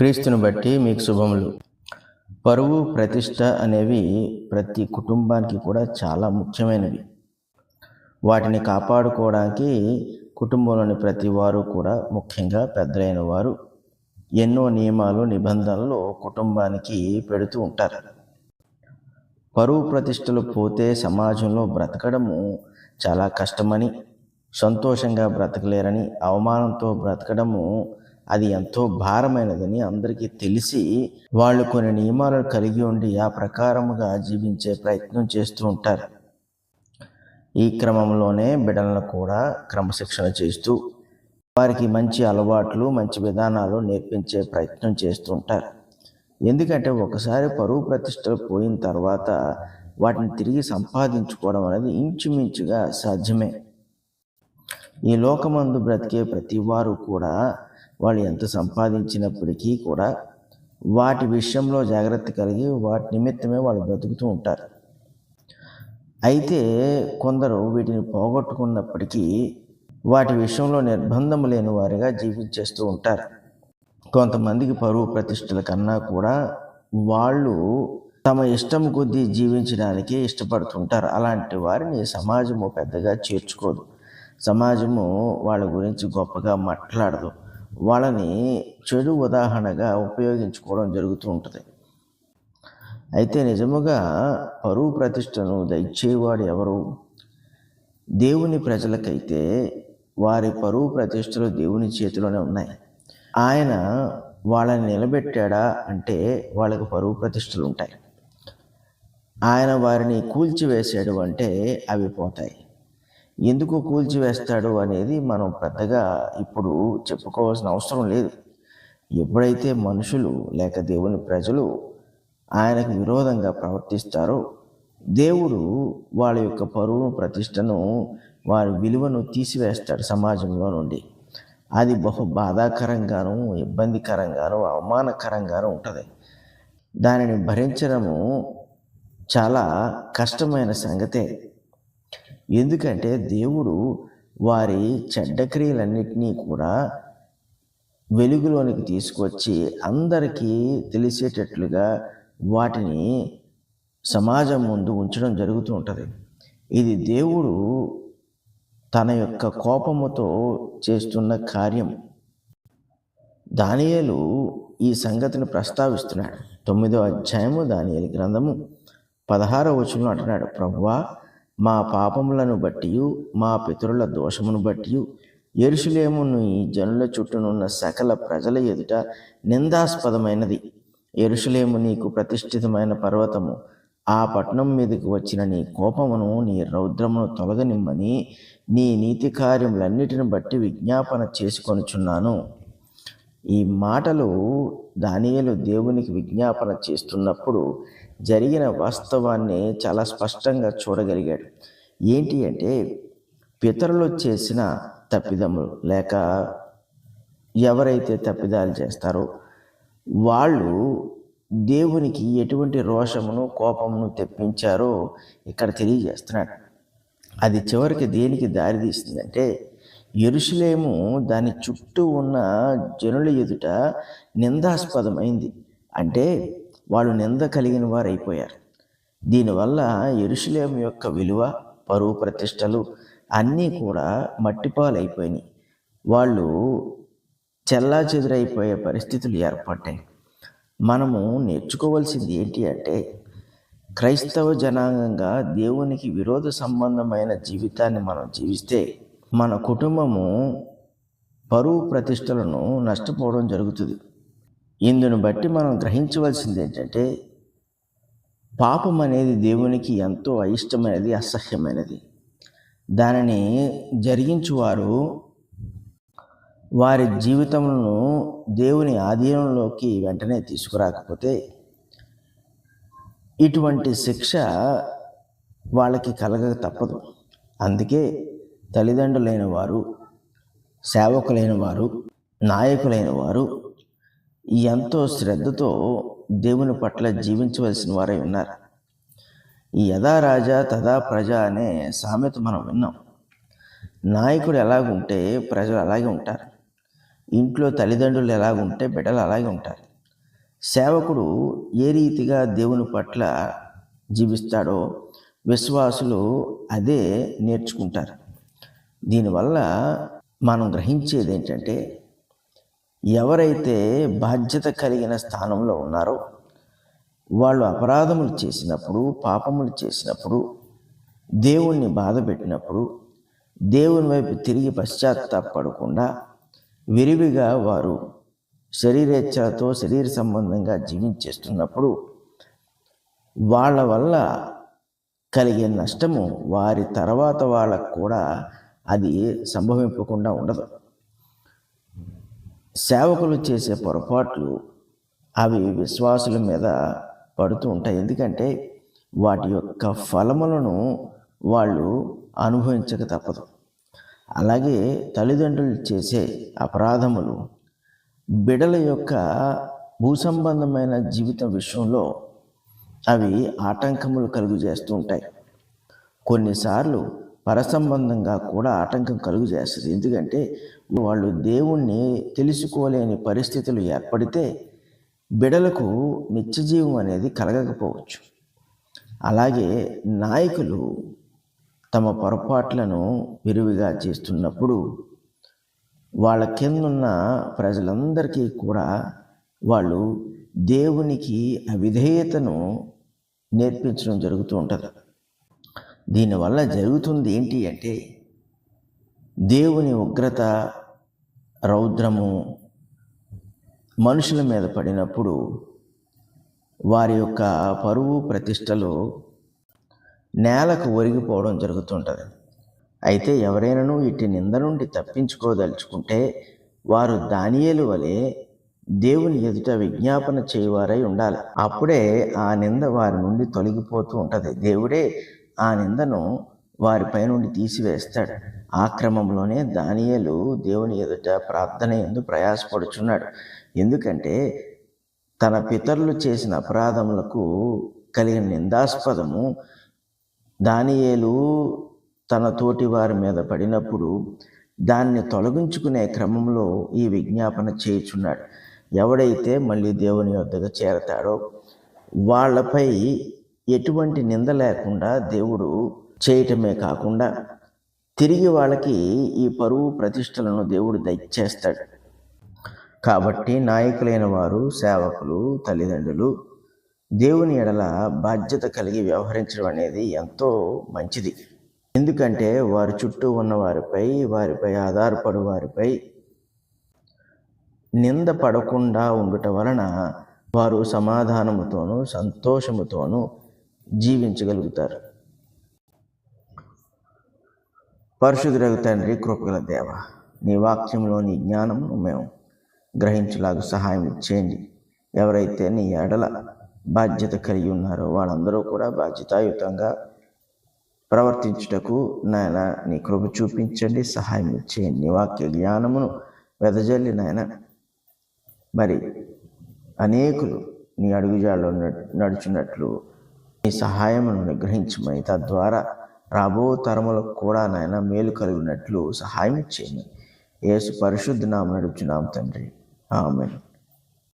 క్రీస్తుని బట్టి మీకు శుభములు. పరువు ప్రతిష్ట అనేవి ప్రతి కుటుంబానికి కూడా చాలా ముఖ్యమైనవి. వాటిని కాపాడుకోవడానికి కుటుంబంలోని ప్రతి వారు కూడా, ముఖ్యంగా పెద్దలైన వారు ఎన్నో నియమాలు నిబంధనలు కుటుంబానికి పెడుతూ ఉంటారు. పరువు ప్రతిష్టలు పోతే సమాజంలో బ్రతకడము చాలా కష్టమని, సంతోషంగా బ్రతకలేరని, అవమానంతో బ్రతకడము అది ఎంతో భారమైనదని అందరికీ తెలిసి వాళ్ళు కొన్ని నియమాలను కలిగి ఉండి ఆ ప్రకారముగా జీవించే ప్రయత్నం చేస్తూ ఉంటారు. ఈ క్రమంలోనే బిడ్డలను కూడా క్రమశిక్షణ చేస్తూ వారికి మంచి అలవాట్లు, మంచి విధానాలు నేర్పించే ప్రయత్నం చేస్తూ ఉంటారు. ఎందుకంటే ఒకసారి పరువు ప్రతిష్టలు పోయిన తర్వాత వాటిని తిరిగి సంపాదించుకోవడం అనేది ఇంచుమించుగా సాధ్యమే. ఈ లోకమందు బ్రతికే ప్రతి వారు కూడా వాళ్ళు ఎంత సంపాదించినప్పటికీ కూడా వాటి విషయంలో జాగ్రత్త కలిగి వాటి నిమిత్తమే వాళ్ళు బ్రతుకుతూ ఉంటారు. అయితే కొందరు వీటిని పోగొట్టుకున్నప్పటికీ వాటి విషయంలో నిర్బంధం లేని వారిగా జీవించేస్తూ ఉంటారు. కొంతమందికి పరువు ప్రతిష్టల కన్నా కూడా వాళ్ళు తమ ఇష్టం కొద్దీ జీవించడానికి ఇష్టపడుతుంటారు. అలాంటి వారిని సమాజము పెద్దగా చేర్చుకోదు. సమాజము వాళ్ళ గురించి గొప్పగా మాట్లాడదు. వాళ్ళని చెడు ఉదాహరణగా ఉపయోగించుకోవడం జరుగుతూ ఉంటుంది. అయితే నిజముగా పరువు ప్రతిష్టను దయచేవాడు ఎవరు? దేవుని ప్రజలకైతే వారి పరువు ప్రతిష్టలు దేవుని చేతిలోనే ఉన్నాయి. ఆయన వాళ్ళని నిలబెట్టాడా అంటే వాళ్ళకి పరువు ప్రతిష్టలు ఉంటాయి. ఆయన వారిని కూల్చివేసాడు అంటే అవి పోతాయి. ఎందుకు కూల్చివేస్తాడు అనేది మనం పెద్దగా ఇప్పుడు చెప్పుకోవాల్సిన అవసరం లేదు. ఎప్పుడైతే మనుషులు లేక దేవుని ప్రజలు ఆయనకు విరోధంగా ప్రవర్తిస్తారో దేవుడు వాళ్ళ యొక్క పరువు ప్రతిష్టను, వారి విలువను తీసివేస్తాడు సమాజంలో నుండి. అది బహు బాధాకరంగాను, ఇబ్బందికరంగాను, అవమానకరంగాను ఉంటుంది. దానిని భరించడము చాలా కష్టమైన సంగతే. ఎందుకంటే దేవుడు వారి చెడ్డ క్రియలన్నిటినీ కూడా వెలుగులోనికి తీసుకొచ్చి అందరికీ తెలిసేటట్లుగా వాటిని సమాజం ముందు ఉంచడం జరుగుతూ ఉంటుంది. ఇది దేవుడు తన యొక్క కోపముతో చేస్తున్న కార్యం. దానియేలు ఈ సంగతిని ప్రస్తావిస్తున్నాడు. 9వ అధ్యాయము దానియేలు గ్రంథము 16వ వచనంలో అంటున్నాడు, ప్రభువా, మా పాపములను బట్టి మా పితరుల దోషమును బట్టి యెరూషలేమును ఈ జనుల చుట్టూనున్న సకల ప్రజల ఎదుట నిందాస్పదమైనది. యెరూషలేము నీకు ప్రతిష్ఠితమైన పర్వతము. ఆ పట్టణం మీదకి వచ్చిన నీ కోపమును, నీ రౌద్రమును తొలగనిమ్మని నీ నీతి కార్యములన్నిటిని బట్టి విజ్ఞాపన చేసుకొనుచున్నాను. ఈ మాటలు దానియేలు దేవునికి విజ్ఞాపన చేస్తున్నప్పుడు జరిగిన వాస్తవాన్ని చాలా స్పష్టంగా చూడగలిగాడు. ఏంటి అంటే, పితరులు చేసిన తప్పిదములు లేక ఎవరైతే తప్పిదాలు చేస్తారో వాళ్ళు దేవునికి ఎటువంటి రోషమును, కోపమును తెప్పించారో ఇక్కడ తెలియజేస్తున్నాడు. అది చివరికి దేనికి దారితీస్తుందంటే, యెరూషలేము దాని చుట్టూ ఉన్న జనుల ఎదుట నిందాస్పదమైంది. అంటే వాళ్ళు నింద కలిగిన వారు అయిపోయారు. దీనివల్ల యెరూషలేము యొక్క విలువ, పరువు ప్రతిష్టలు అన్నీ కూడా మట్టిపాలైపోయినాయి. వాళ్ళు చెల్లాచెదురైపోయే పరిస్థితులు ఏర్పడ్డాయి. మనము నేర్చుకోవాల్సింది ఏంటి అంటే, క్రైస్తవ జనాంగంగా దేవునికి విరోధ సంబంధమైన జీవితాన్ని మనం జీవిస్తే మన కుటుంబము పరువు ప్రతిష్టలను నష్టపోవడం జరుగుతుంది. ఇందును బట్టి మనం గ్రహించవలసింది ఏంటంటే, పాపం అనేది దేవునికి ఎంతో అయిష్టమైనది, అసహ్యమైనది. దానిని జరిగించువారు వారి జీవితములను దేవుని ఆధీనంలోకి వెంటనే తీసుకురాకపోతే ఇటువంటి శిక్ష వాళ్ళకి కలగక తప్పదు. అందుకే తల్లిదండ్రులైన వారు, సేవకులైన వారు, నాయకులైన వారు ఎంతో శ్రద్ధతో దేవుని పట్ల జీవించవలసిన వారై ఉన్నారు. ఈ యథా రాజా తథా ప్రజ అనే సామెత మనం విన్నాం. నాయకుడు ఎలాగుంటే ప్రజలు అలాగే ఉంటారు. ఇంట్లో తల్లిదండ్రులు ఎలాగుంటే బిడ్డలు అలాగే ఉంటారు. సేవకుడు ఏ రీతిగా దేవుని పట్ల జీవిస్తాడో విశ్వాసులు అదే నేర్చుకుంటారు. దీనివల్ల మనం గ్రహించేది ఏంటంటే, ఎవరైతే బాధ్యత కలిగిన స్థానంలో ఉన్నారో వాళ్ళు అపరాధములు చేసినప్పుడు, పాపములు చేసినప్పుడు, దేవుణ్ణి బాధ పెట్టినప్పుడు దేవుని వైపు తిరిగి పశ్చాత్తాపడకుండా విరివిగా వారు శరీరేచ్ఛలతో శరీర సంబంధంగా జీవించేస్తున్నప్పుడు వాళ్ళ వల్ల కలిగే నష్టము వారి తర్వాత వాళ్ళకు కూడా అది సంభవింపకుండా ఉండదు. సేవకులు చేసే పొరపాట్లు అవి విశ్వాసుల మీద పడుతూ ఉంటాయి. ఎందుకంటే వాటి యొక్క ఫలములను వాళ్ళు అనుభవించక తప్పదు. అలాగే తల్లిదండ్రులు చేసే అపరాధములు బిడ్డల యొక్క భూసంబంధమైన జీవితం విషయంలో అవి ఆటంకములు కలుగు చేస్తూ ఉంటాయి. కొన్నిసార్లు పరసంబంధంగా కూడా ఆటంకం కలుగు చేస్తుంది. ఎందుకంటే వాళ్ళు దేవుణ్ణి తెలుసుకోలేని పరిస్థితులు ఏర్పడితే బిడ్డలకు నిత్యజీవం అనేది కలగకపోవచ్చు. అలాగే నాయకులు తమ పొరపాట్లను విరివిగా చేస్తున్నప్పుడు వాళ్ళ కిందున్న ప్రజలందరికీ కూడా వాళ్ళు దేవునికి అవిధేయతను నేర్పించడం జరుగుతూ ఉంటుంది. దీనివల్ల జరుగుతుంది ఏంటి అంటే, దేవుని ఉగ్రత, రౌద్రము మనుషుల మీద పడినప్పుడు వారి యొక్క పరువు ప్రతిష్టలు నేలకు ఒరిగిపోవడం జరుగుతుంటుంది. అయితే ఎవరైనాను ఇటు నింద నుండి తప్పించుకోదలుచుకుంటే వారు దానియేలు వలె దేవుని ఎదుట విజ్ఞాపన చేయవారై ఉండాలి. అప్పుడే ఆ నింద వారి నుండి తొలగిపోతూ ఉంటుంది. దేవుడే ఆ నిందను వారిపై నుండి తీసివేస్తాడు. ఆ క్రమంలోనే దానియేలు దేవుని ఎదుట ప్రార్థన యందు ప్రయాసపడుచున్నాడు. ఎందుకంటే తన పితరులు చేసిన అపరాధములకు కలిగిన నిందాస్పదము దానియేలు తన తోటి వారి మీద పడినప్పుడు దాన్ని తొలగించుకునే క్రమంలో ఈ విజ్ఞాపన చేయుచున్నాడు. ఎవడైతే మళ్ళీ దేవుని యొద్దకు చేరతాడో వాళ్ళపై ఎటువంటి నింద లేకుండా దేవుడు చేయటమే కాకుండా తిరిగి వాళ్ళకి ఈ పరువు ప్రతిష్టలను దేవుడు దయచేస్తాడు. కాబట్టి నాయకులైన వారు, సేవకులు, తల్లిదండ్రులు దేవుని ఎడల బాధ్యత కలిగి వ్యవహరించడం అనేది ఎంతో మంచిది. ఎందుకంటే వారి చుట్టూ ఉన్న వారిపై ఆధారపడు వారిపై నింద పడకుండా ఉండుట వలన వారు సమాధానముతోనూ సంతోషముతోనూ జీవించగలుగుతారు. పరిశుద్ధుడగు తండ్రి, కృపగల దేవ, నీ వాక్యంలోని జ్ఞానమును మేము గ్రహించలాగా సహాయం చేయండి. ఎవరైతే నీ ఎడల బాధ్యత కలిగి ఉన్నారో వాళ్ళందరూ కూడా బాధ్యతాయుతంగా ప్రవర్తించుటకు నాయన నీ కృప చూపించండి, సహాయం చేయండి. నీ వాక్య జ్ఞానమును వెదజల్లి నాయన మరి అనేకులు నీ అడుగుజాడలో నడుచున్నట్లు నీ సహాయమును గ్రహించమని, తద్వారా రాబో తరములకు కూడా నాయన మేలు కలిగినట్లు సహాయం చేయమని యేసు పరిశుద్ధ నామమున అడుగుచున్నాము తండ్రి. ఆమేన్.